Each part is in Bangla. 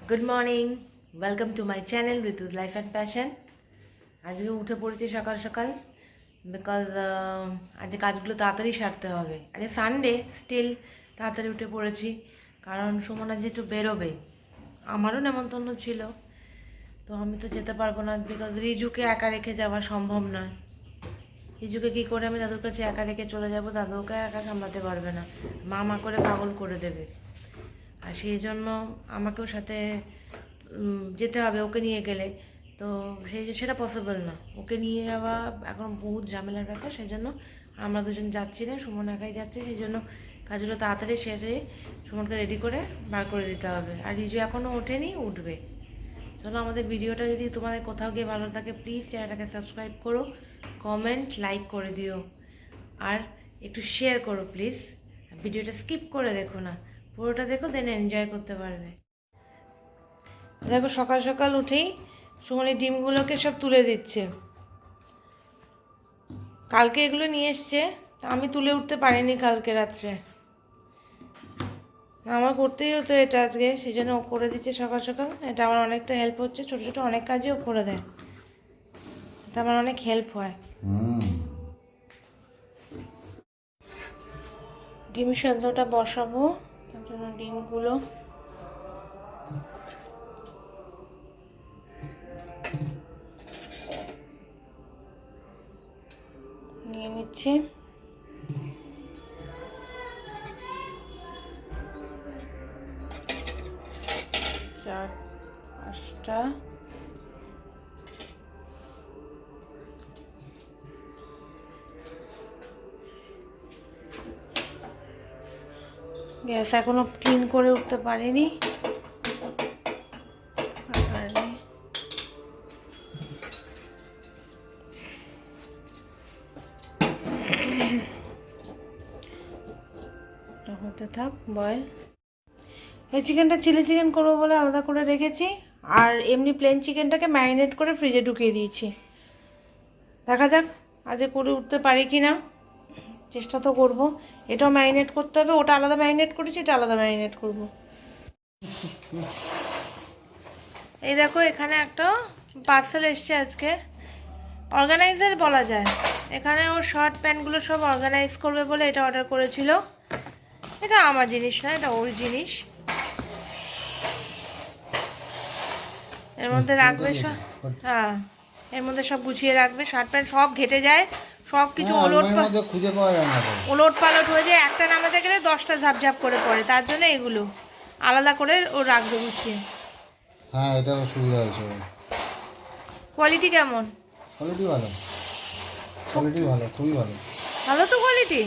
Good morning, welcome to my channel Ritu's life and passion. আজকে উঠে পড়েছি সকাল সকাল বিকজ আজকে কাজগুলো তাড়াতাড়ি সারতে হবে। আজকে সানডে, স্টিল তাড়াতাড়ি উঠে পড়েছি কারণ সুমনা যেহেতু বেরোবে, আমারও নেমন্তন্ন ছিল, তো আমি তো যেতে পারবো না বিকজ রিজুকে একা রেখে যাওয়া সম্ভব নয়। রিজুকে কী করে আমি দাদুর কাছে একা রেখে চলে যাব? দাদুকে একা সামলাতে পারবে না, মা করে পাগল করে দেবে। আর সেই জন্য আমাকেও সাথে যেতে হবে ওকে নিয়ে গেলে, তো সেটা পসিবল না। ওকে নিয়ে যাওয়া এখন বহুত ঝামেলার ব্যাপার, সেই জন্য আমরা দুজন যাচ্ছি না, সুমন একাই যাচ্ছে। সেই জন্য কাজগুলো তাড়াতাড়ি সেরে সুমনকে রেডি করে বার করে দিতে হবে। আর রিজু এখনও ওঠেনি, উঠবে। চলো, আমাদের ভিডিওটা যদি তোমাদের কোথাও গিয়ে ভালো থাকে প্লিজ চ্যানেলটাকে সাবস্ক্রাইব করো, কমেন্ট লাইক করে দিও, আর একটু শেয়ার করো প্লিজ। ভিডিওটা স্কিপ করে দেখো না, পুরোটা দেখো, দেন এনজয় করতে পারবে। দেখো সকাল সকাল উঠেই সুমনের ডিমগুলোকে সব তুলে দিচ্ছে। কালকে এগুলো নিয়ে এসছে, তা আমি তুলে উঠতে পারিনি কালকে রাত্রে, আমার করতেই হতো এটা আজকে, সেই জন্য ও করে দিচ্ছে সকাল সকাল। এটা আমার অনেকটা হেল্প হচ্ছে, ছোটো ছোটো অনেক কাজই ও করে দেয়, এটা আমার অনেক হেল্প হয়। ডিম সেদ্ধটা বসাবো, তার জন্য ডিমগুলো নিয়ে নিচ্ছি। চার পাঁচটা গ্যাস এখনো ক্লিন করে উঠতে পারিনি। হতে থাক বয়েল। এই চিকেনটা চিলি চিকেন করবো বলে আলাদা করে রেখেছি, আর এমনি প্লেন চিকেনটাকে ম্যারিনেট করে ফ্রিজে ঢুকিয়ে দিয়েছি। দেখা যাক আজকে করে উঠতে পারি কি না, চেষ্টা তো করবো। এটাও ম্যারিনেট করতে হবে, ওটা আলাদা ম্যারিনেট করেছি, এটা আলাদা ম্যারিনেট করব। এই দেখো এখানে একটা পার্সেল এসছে আজকে, অর্গানাইজার বলা যায়। এখানে ওর শার্ট প্যান্টগুলো সব অর্গানাইজ করবে বলে এটা অর্ডার করেছিল। এটা আমার জিনিস না, এটা ওর জিনিস। এর মধ্যে রাখবে সব, হ্যাঁ এর মধ্যে সব গুছিয়ে রাখবে। শার্ট প্যান্ট সব ঘেটে যায়, সব কিছু ওলট পালট হয়ে যায়, একটা নামাতে গেলে 10টা ঝাপঝাপ করে পড়ে, তার জন্য এগুলো আলাদা করে ও রাখবে গুছিয়ে। হ্যাঁ, এটা সুবিধা হয়েছে। কোয়ালিটি কেমন? কোয়ালিটি ভালো, কোয়ালিটি ভালো, খুবই ভালো। ভালো তো কোয়ালিটি?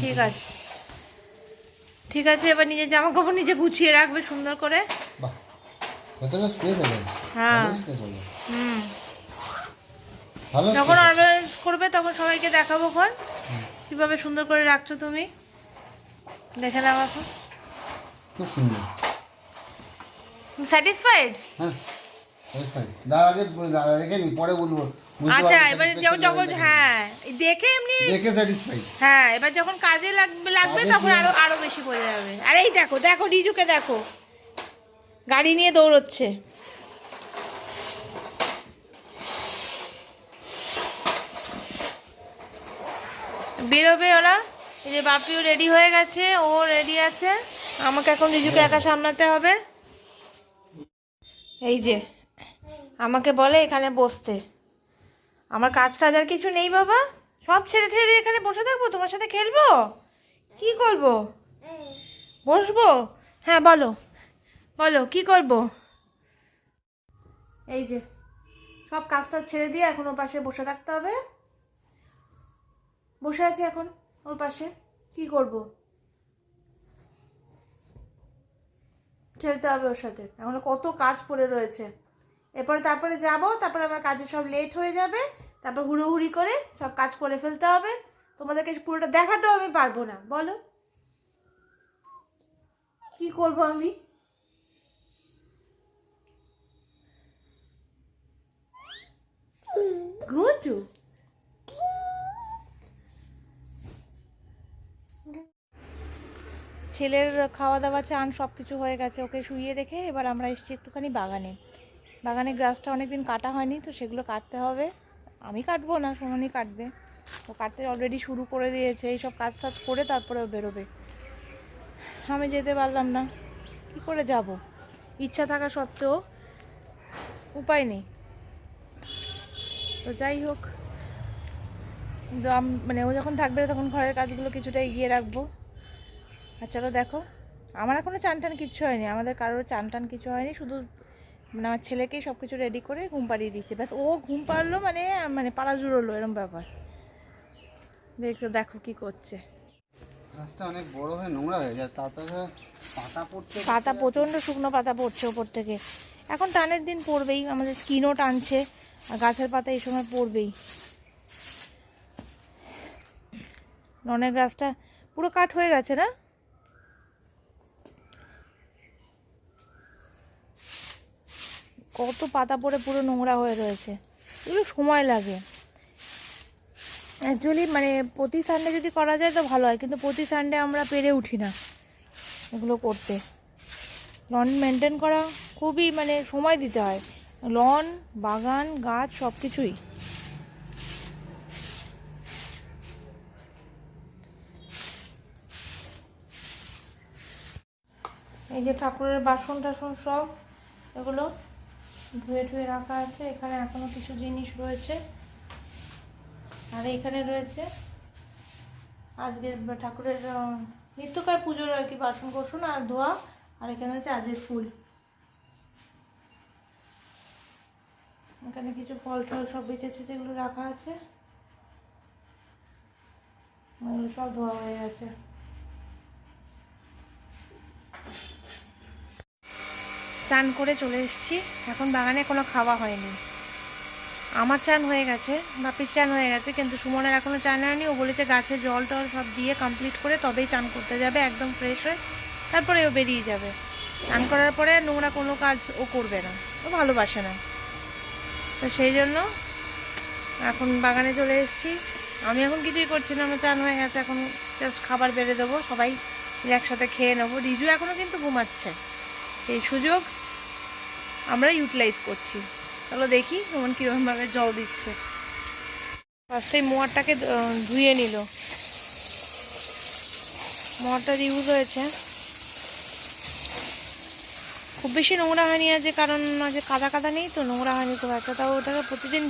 ঠিক আছে, ঠিক আছে। এবার নিজের জামা কাপড় নিজে গুছিয়ে রাখবে সুন্দর করে। বাহ, ভেতরে স্পেস আছে। হ্যাঁ, ভালো। যখন অর্গানাইজ করবে তখন সবাইকে দেখাবো খন কিভাবে সুন্দর করে রাখছো তুমি, দেখে নাও এখন। খুব সুন্দর। স্যাটিসফাইড? হ্যাঁ, রেখে নি, পরে বলবো। আচ্ছা, এবার যখন হ্যাঁ দেখে এমনি দেখে স্যাটিসফাইড। হ্যাঁ, এবার যখন কাজে লাগবে তখন আরো বেশি বোঝা যাবে। আর এই দেখো দেখো রিজুকে দেখো, গাড়ি নিয়ে দৌড়চ্ছে। বেরোবে ওরা। এই যে বাপিও রেডি হয়ে গেছে, ও রেডি আছে, আমাকে এখন রিজুকে একা সামলাতে হবে। এই যে আমাকে বলে এখানে বসতে, আমার কাজ টাজ আর কিছু নেই বাবা, সব ছেড়ে ছেড়ে এখানে বসে থাকবো, তোমার সাথে খেলবো, কি করবো? বসবো? হ্যাঁ বলো বলো কি করবো? এই যে সব কাজটা ছেড়ে দিয়ে এখন ওর পাশে বসে থাকতে হবে। বসে আছি এখন ওর পাশে, কি করব? খেলতে হবে ওর সাথে, এখন কত কাজ পড়ে রয়েছে। তারপরে যাব, তারপরে আমার কাজে সব লেট হয়ে যাবে, তারপর হুড়োহুড়ি করে সব কাজ করে ফেলতে হবে। তোমাদেরকে পুরোটা দেখাতেও আমি পারবো না, বলো কি করব আমি? ঘুচু ছেলের খাওয়া দাওয়া চান সব কিছু হয়ে গেছে, ওকে শুইয়ে রেখে এবার আমরা এসেছি একটুখানি বাগানে গ্রাসটা অনেকদিন কাটা হয়নি, তো সেগুলো কাটতে হবে। আমি কাটবো না, সোনানি কাটবে। তো কাটতে অলরেডি শুরু করে দিয়েছে, এইসব কাজ টাজ করে তারপরে ও বেরোবে। আমি যেতে পারলাম না, কি করে যাব? ইচ্ছা থাকা সত্ত্বেও উপায় নেই। তো যাই হোক, মানে ও যখন থাকবে তখন ঘরের কাজগুলো কিছুটা এগিয়ে রাখবো। আর চলো দেখো, আমার এখনও চান টান কিচ্ছু হয়নি, আমাদের কারোর চান টান কিছু হয়নি, শুধু মানে আমার ছেলেকেই সব কিছু রেডি করে ঘুম পাড়িয়ে দিচ্ছে, ব্যাস ও ঘুম পাড়লো মানে মানে পাড়া জুড়লো এরকম ব্যাপার। দেখো কি করছে। গাছটা অনেক বড় হয়ে নোংরা হয়ে যায়, তাড়াতাড়ি পাতা পড়ছে, পাতা প্রচণ্ড শুকনো পাতা পড়ছে ওপর থেকে। এখন টানের দিন পড়বেই, আমাদের স্কিনও টানছে, আর গাছের পাতা এই সময় পড়বেই। লনের গাছটা পুরো কাট হয়ে গেছে না? কত পাতা পড়ে পুরো নোংরা হয়ে রয়েছে, এগুলো সময় লাগে। অ্যাকচুয়ালি মানে প্রতি সানডে যদি করা যায় তো ভালো হয়, কিন্তু প্রতি সানডে আমরা পেরে উঠি না এগুলো করতে। লন মেনটেন করা খুবই মানে সময় দিতে হয়, লন, বাগান, গাছ সব কিছুই। এই যে ঠাকুরের বাসন টাসন সব এগুলো ধুয়ে ধুয়ে রাখা আছে। এখানে এখনো কিছু জিনিস রয়েছে, আর এখানে রয়েছে আজকের ঠাকুরের নিত্যকার পুজোর আর কি বাসন কোসন আর ধোয়া। আর এখানে হচ্ছে আজকের ফুল, এখানে কিছু ফল টল সব বেঁচেছে যেগুলো রাখা আছে, সব ধোয়া হয়ে গেছে। চান করে চলে এসেছি, এখন বাগানে কোনো খাওয়া হয়নি। আমার চান হয়ে গেছে, বাপির চান হয়ে গেছে, কিন্তু সুমনের এখনও চান হয়নি। ও বলেছে গাছে জল টল সব দিয়ে কমপ্লিট করে তবেই চান করতে যাবে, একদম ফ্রেশ হয়ে তারপরে ও বেরিয়ে যাবে। চান করার পরে নোংরা কোনো কাজ ও করবে না, ও ভালোবাসে না। তো সেই জন্য এখন বাগানে চলে এসেছি। আমি এখন কিছুই করছি না, আমার চান হয়ে গেছে, এখন জাস্ট খাবার বেড়ে দেবো, সবাই একসাথে খেয়ে নেবো। রিজু এখনও কিন্তু ঘুমাচ্ছে, সেই সুযোগ আমরা ইউটিলাইজ করছি। চলো দেখি কেমন কীরকমভাবে জল দিচ্ছে। ফার্স্টে মোয়ারটাকে ধুয়ে নিল, মোয়ারটা ইউজ হয়েছে, খুব বেশি নোংরা হয়নি আজ, কারণ আজ কাদা কাদা নেই তো, নোংরা হয়নি খুব একটা। তাও ওটাকে প্রতিদিন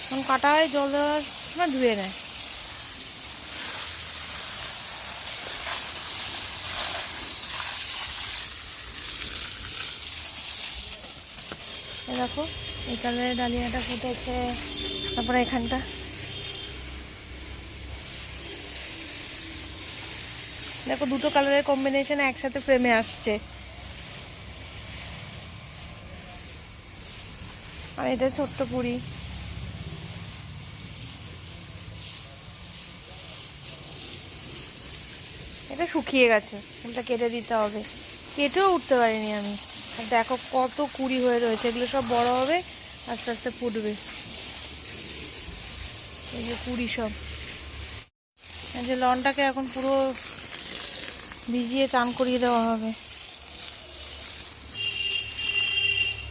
যখন কাটা হয় জল দেওয়ার সময় ধুয়ে নেয়। দেখো এই কালারের ডালিয়াটা ফুটেছে, তারপরে এখানটা দেখো দুটো কালারের কম্বিনেশন একসাথে ফ্রেমে আসছে। আর এটা ছোট্ট পুরি, এটা শুকিয়ে গেছে, ফুলটা কেটে দিতে হবে, কেটেও উঠতে পারিনি আমি। আর দেখো কত কুড়ি হয়ে রয়েছে, এগুলো সব বড় হবে, আস্তে আস্তে ফুটবে। এই যে কুড়ি সব, এই যে লনটাকে এখন পুরো ভিজিয়ে চান করিয়ে দেওয়া হবে,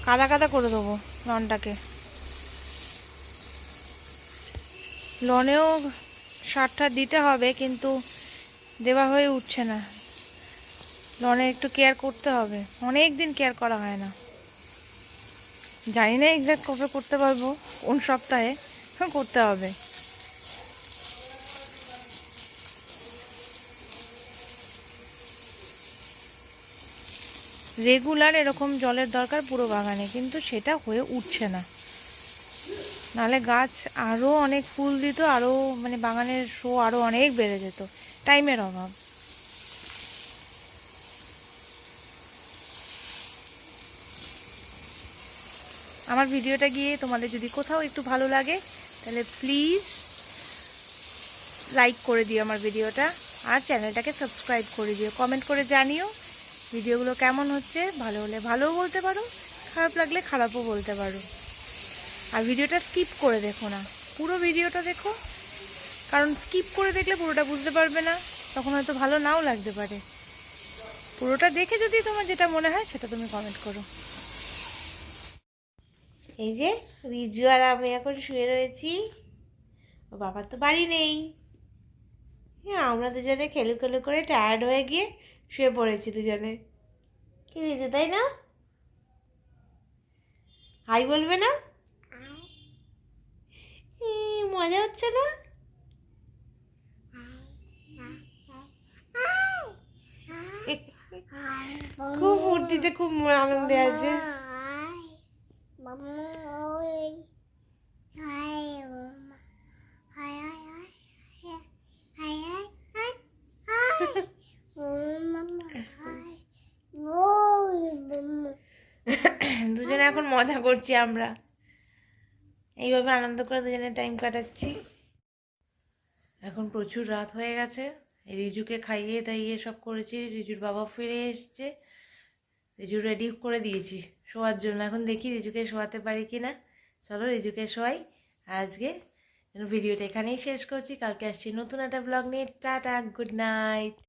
কাদা কাদা করে দেবো লনটাকে। লনেও সার টার দিতে হবে, কিন্তু দেওয়া হয়ে উঠছে না। লনে একটু কেয়ার করতে হবে, অনেক দিন কেয়ার করা হয় না, জানি না এক্সাক্ট কবে করতে পারবো, কোন সপ্তাহে করতে হবে। রেগুলার এরকম জলের দরকার পুরো বাগানে, কিন্তু সেটা হয়ে উঠছে না, নাহলে গাছ আরও অনেক ফুল দিত, আরও মানে বাগানের শো আরও অনেক বেড়ে যেত, টাইমের অভাব। আমার ভিডিওটা গিয়ে তোমাদের যদি কোথাও একটু ভালো লাগে তাহলে প্লিজ লাইক করে দিও আমার ভিডিওটা, আর চ্যানেলটাকে সাবস্ক্রাইব করে দিও, কমেন্ট করে জানিও ভিডিওগুলো কেমন হচ্ছে। ভালো হলে ভালোও বলতে পারো, খারাপ লাগলে খারাপও বলতে পারো। আর ভিডিওটা স্কিপ করে দেখো না, পুরো ভিডিওটা দেখো, কারণ স্কিপ করে দেখলে পুরোটা বুঝতে পারবে না, তখন হয়তো ভালো নাও লাগতে পারে। পুরোটা দেখে যদি তোমার যেটা মনে হয় সেটা তুমি কমেন্ট করো। এই যে রিজু আর আমি এখন শুয়ে রয়েছি, ও বাবার তো বাড়ি নেই। আমরা দুজনে খেলু খেলু করে টায়ার্ড হয়ে গিয়ে শুয়ে পড়েছি দুজনে। কি রিজু, তাই না? হাই বলবে না? মজা হচ্ছে না? খুব ফুর্তিতে, খুব আনন্দে আছে। দুজনে এখন মজা করছি আমরা, এইভাবে আনন্দ করে দুজনে টাইম কাটাচ্ছি। এখন প্রচুর রাত হয়ে গেছে, রিজুকে খাইয়ে দাইয়ে সব করেছি, রিজুর বাবা ফিরে এসছে, রিজু রেডি করে দিয়েছি শোয়ার জন্য। এখন দেখি রিজুকে শোয়াতে পারি কি না। চলো রিজুকে শোয়াই। আর আজকে ভিডিওটা এখানেই শেষ করছি, কালকে আসছি নতুন একটা ব্লগ নিয়ে। Tata, good night.